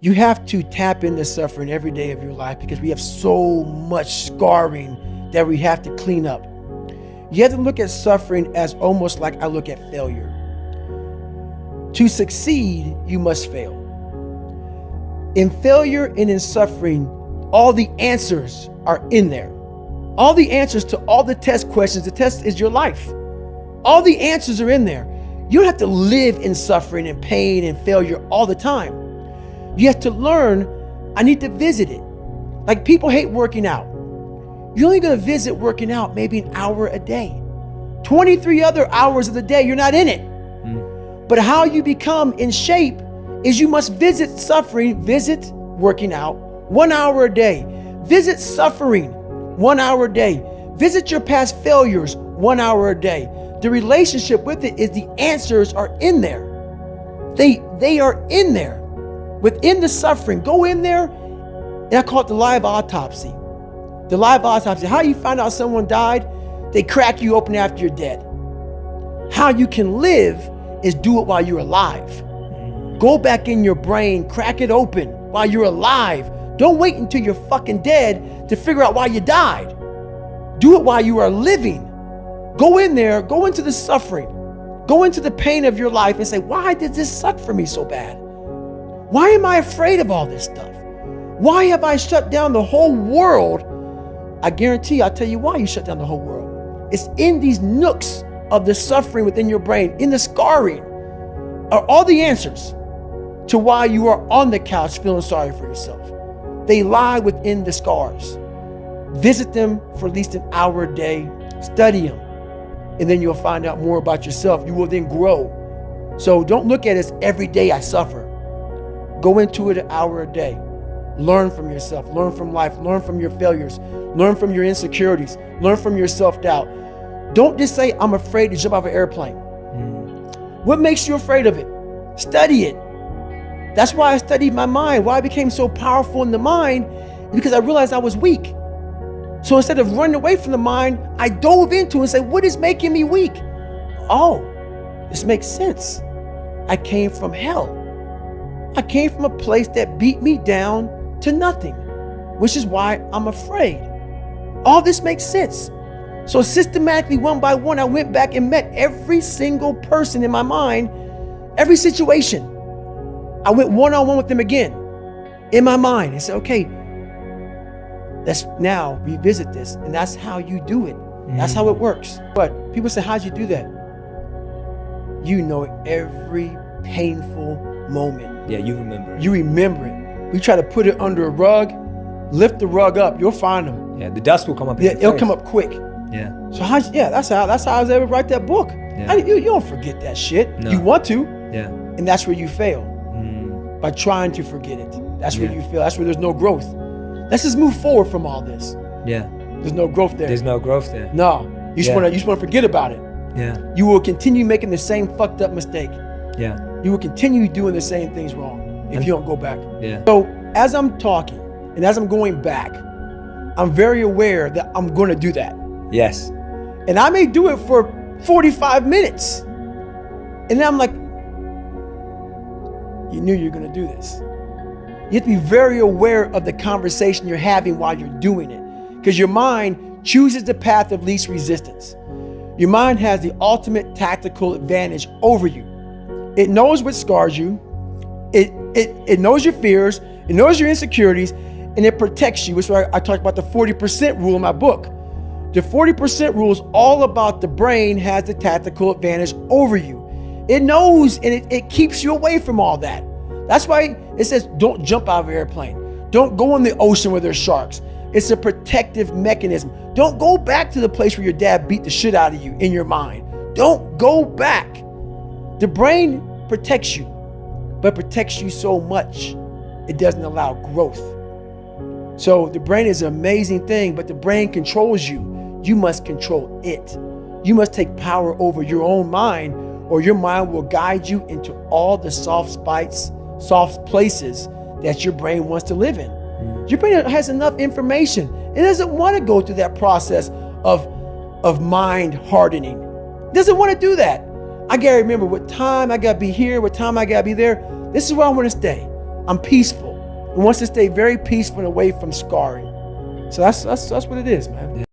You have to tap into suffering every day of your life because we have so much scarring that we have to clean up. You have to look at suffering as almost like I look at failure. To succeed, you must fail. In failure and in suffering, all the answers are in there. All the answers to all the test questions. The test is your life. All the answers are in there. You don't have to live in suffering and pain and failure all the time. You have to learn, I need to visit it. Like people hate working out. You're only going to visit working out maybe an hour a day. 23 other hours of the day, you're not in it. But how you become in shape is you must visit suffering, visit working out 1 hour a day. Visit suffering 1 hour a day. Visit your past failures 1 hour a day. The relationship with it is the answers are in there. They are in there. Within the suffering, go in there, and I call it the live autopsy. The live autopsy. How you find out someone died? They crack you open after you're dead. How you can live is do it while you're alive. Go back in your brain, crack it open while you're alive. Don't wait until you're fucking dead to figure out why you died. Do it while you are living. Go in there, go into the suffering, go into the pain of your life and say, why did this suck for me so bad? Why am I afraid of all this stuff? Why have I shut down the whole world? I guarantee I'll tell you why you shut down the whole world. It's in these nooks of the suffering within your brain, in the scarring, are all the answers to why you are on the couch feeling sorry for yourself. They lie within the scars. Visit them for at least an hour a day, study them, and then you'll find out more about yourself. You will then grow. So don't look at it as every day I suffer. Go into it an hour a day. Learn from yourself, learn from life, learn from your failures, learn from your insecurities, learn from your self-doubt. Don't just say, I'm afraid to jump off an airplane. What makes you afraid of it? Study it. That's why I studied my mind. Why I became so powerful in the mind, because I realized I was weak. So instead of running away from the mind, I dove into it and said, what is making me weak? Oh, this makes sense. I came from hell. I came from a place that beat me down to nothing, which is why I'm afraid. All this makes sense. So systematically, one by one, I went back and met every single person in my mind, every situation. I went one-on-one with them again in my mind and said, okay, let's now revisit this. And that's how you do it. That's how it works. But people say, how'd you do that? You know every painful moment. Yeah, you remember it. You remember it. We try to put it under a rug, lift the rug up, you'll find them. Yeah, the dust will come up. Yeah, it'll come up quick. Yeah. So that's how I was able to write that book. Yeah. You don't forget that shit. No. You want to. Yeah. And that's where you fail. By trying to forget it. That's where you fail. That's where there's no growth. Let's just move forward from all this. Yeah. There's no growth there. There's no growth there. No. You just want to forget about it. Yeah. You will continue making the same fucked up mistake. Yeah. You will continue doing the same things wrong if you don't go back. Yeah. So as I'm talking and as I'm going back, I'm very aware that I'm going to do that. Yes. And I may do it for 45 minutes. And then I'm like, you knew you were going to do this. You have to be very aware of the conversation you're having while you're doing it, because your mind chooses the path of least resistance. Your mind has the ultimate tactical advantage over you. It knows what scars you. It knows your fears. It knows your insecurities, and it protects you. Which is why I talked about the 40% rule in my book. The 40% rule is all about the brain has the tactical advantage over you. It knows, and it keeps you away from all that. That's why it says, don't jump out of an airplane. Don't go in the ocean where there's sharks. It's a protective mechanism. Don't go back to the place where your dad beat the shit out of you in your mind. Don't go back. The brain protects you, but protects you so much, it doesn't allow growth. So the brain is an amazing thing, but the brain controls you. You must control it. You must take power over your own mind, or your mind will guide you into all the soft places that your brain wants to live in. Your brain has enough information. It doesn't want to go through that process of mind hardening. It doesn't want to do that. I gotta remember what time I gotta be here, what time I gotta be there. This is where I want to stay. I'm peaceful. It wants to stay very peaceful and away from scarring. So that's what it is, man. Yeah.